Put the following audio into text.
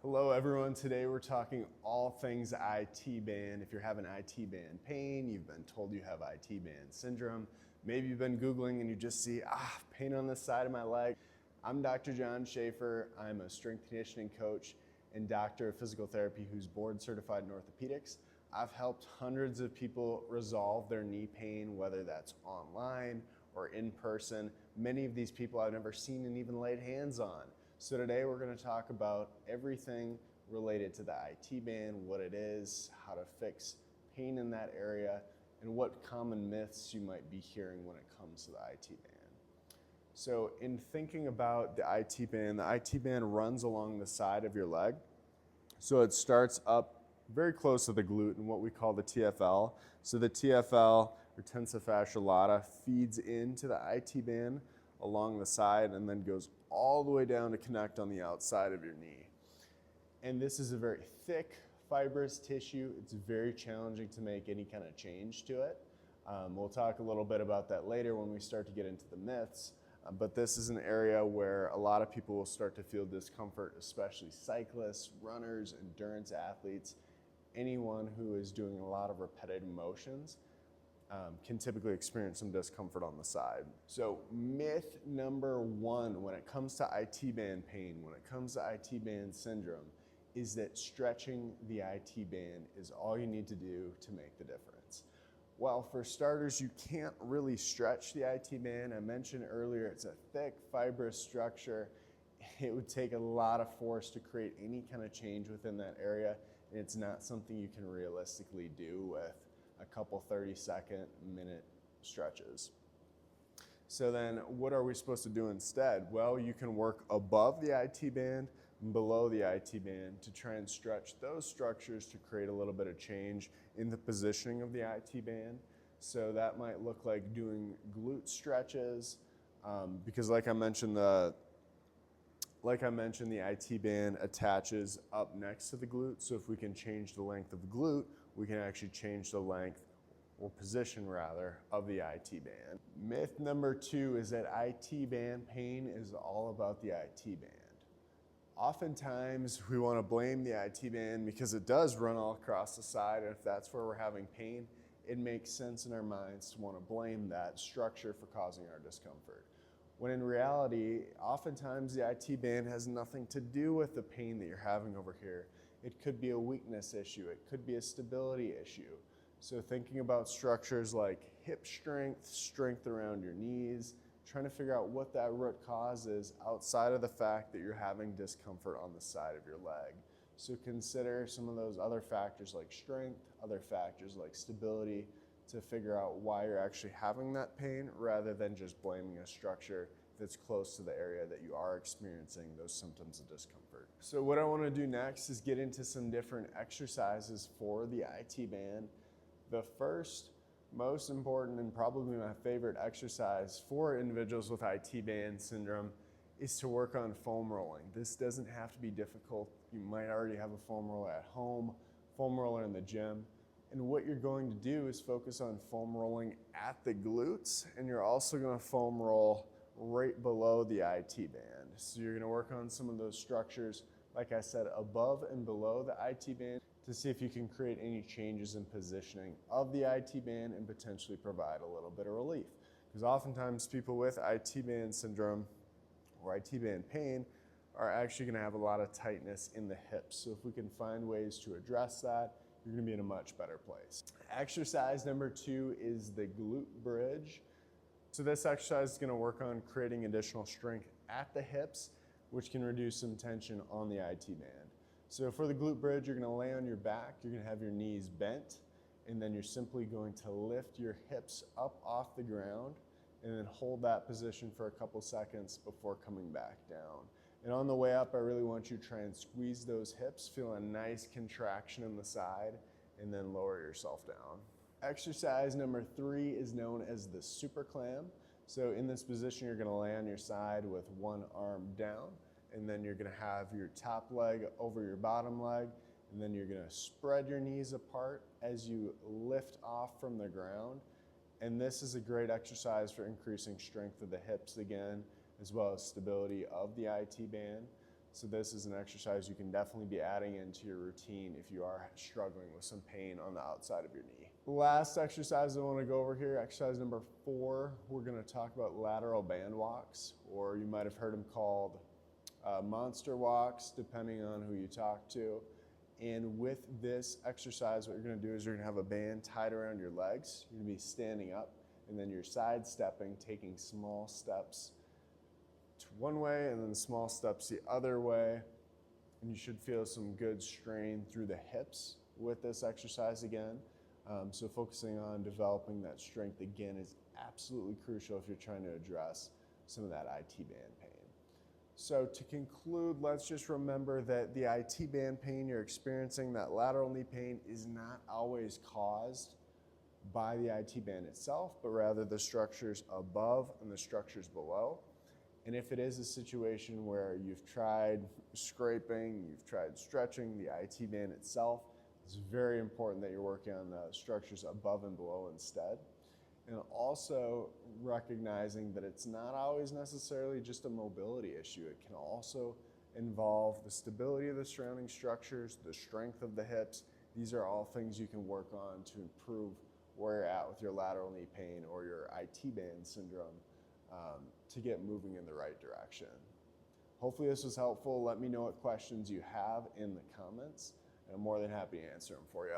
Hello everyone, today we're talking all things IT band. If you're having IT band pain, you've been told you have IT band syndrome, maybe you've been Googling and you just see, pain on this side of my leg. I'm Dr. John Schaefer. I'm a strength conditioning coach and doctor of physical therapy who's board certified in orthopedics. I've helped hundreds of people resolve their knee pain, whether that's online or in person. Many of these people I've never seen and even laid hands on. So today we're going to talk about everything related to the IT band, what it is, how to fix pain in that area, and what common myths you might be hearing when it comes to the IT band. So in thinking about the IT band runs along the side of your leg. So it starts up very close to the glute in what we call the TFL. So the TFL, or tensor fascia lata, feeds into the IT band along the side and then goes all the way down to connect on the outside of your knee. And this is a very thick, fibrous tissue. It's very challenging to make any kind of change to it. We'll talk a little bit about that later when we start to get into the myths, but this is an area where a lot of people will start to feel discomfort, especially cyclists, runners, endurance athletes, anyone who is doing a lot of repetitive motions. Can typically experience some discomfort on the side. So myth number one when it comes to IT band pain, when it comes to IT band syndrome, is that stretching the IT band is all you need to do to make the difference. Well, for starters, you can't really stretch the IT band. I mentioned earlier, it's a thick, fibrous structure. It would take a lot of force to create any kind of change within that area, and it's not something you can realistically do with a couple 30-second, minute stretches. So then what are we supposed to do instead? Well, you can work above the IT band and below the IT band to try and stretch those structures to create a little bit of change in the positioning of the IT band. So that might look like doing glute stretches, because like I mentioned, the IT band attaches up next to the glute. So if we can change the length of the glute, we can actually change the length, or position rather, of the IT band. Myth number two is that IT band pain is all about the IT band. Oftentimes we want to blame the IT band because it does run all across the side, and if that's where we're having pain, it makes sense in our minds to want to blame that structure for causing our discomfort. When in reality, oftentimes the IT band has nothing to do with the pain that you're having over here. It could be a weakness issue, it could be a stability issue. So thinking about structures like hip strength, strength around your knees, trying to figure out what that root cause is outside of the fact that you're having discomfort on the side of your leg. So consider some of those other factors like strength, other factors like stability, to figure out why you're actually having that pain rather than just blaming a structure that's close to the area that you are experiencing those symptoms of discomfort. So what I want to do next is get into some different exercises for the IT band. The first, most important, and probably my favorite exercise for individuals with IT band syndrome is to work on foam rolling. This doesn't have to be difficult. You might already have a foam roller at home, foam roller in the gym. And what you're going to do is focus on foam rolling at the glutes, and you're also going to foam roll right below the IT band. So you're going to work on some of those structures, like I said, above and below the IT band to see if you can create any changes in positioning of the IT band and potentially provide a little bit of relief. Because oftentimes people with IT band syndrome or IT band pain are actually going to have a lot of tightness in the hips. So if we can find ways to address that, you're going to be in a much better place. Exercise number two is the glute bridge. So this exercise is going to work on creating additional strength at the hips, which can reduce some tension on the IT band. So for the glute bridge, you're going to lay on your back, you're going to have your knees bent, and then you're simply going to lift your hips up off the ground and then hold that position for a couple seconds before coming back down. And on the way up, I really want you to try and squeeze those hips, feel a nice contraction in the side, and then lower yourself down. Exercise number three is known as the Superclam. So in this position, you're going to lay on your side with one arm down, and then you're going to have your top leg over your bottom leg, and then you're going to spread your knees apart as you lift off from the ground. And this is a great exercise for increasing strength of the hips again, as well as stability of the IT band. So this is an exercise you can definitely be adding into your routine if you are struggling with some pain on the outside of your knee. Last exercise I want to go over here, exercise number 4, we're going to talk about lateral band walks, or you might have heard them called monster walks, depending on who you talk to. And with this exercise, what you're going to do is you're going to have a band tied around your legs. You're going to be standing up, and then you're sidestepping, taking small steps to one way and then small steps the other way. And you should feel some good strain through the hips with this exercise again. So focusing on developing that strength again is absolutely crucial if you're trying to address some of that IT band pain. So to conclude, let's just remember that the IT band pain you're experiencing, that lateral knee pain, is not always caused by the IT band itself, but rather the structures above and the structures below. And if it is a situation where you've tried scraping, you've tried stretching the IT band itself, it's very important that you're working on the structures above and below instead. And also recognizing that it's not always necessarily just a mobility issue. It can also involve the stability of the surrounding structures, the strength of the hips. These are all things you can work on to improve where you're at with your lateral knee pain or your IT band syndrome to get moving in the right direction. Hopefully this was helpful. Let me know what questions you have in the comments, and I'm more than happy to answer them for you.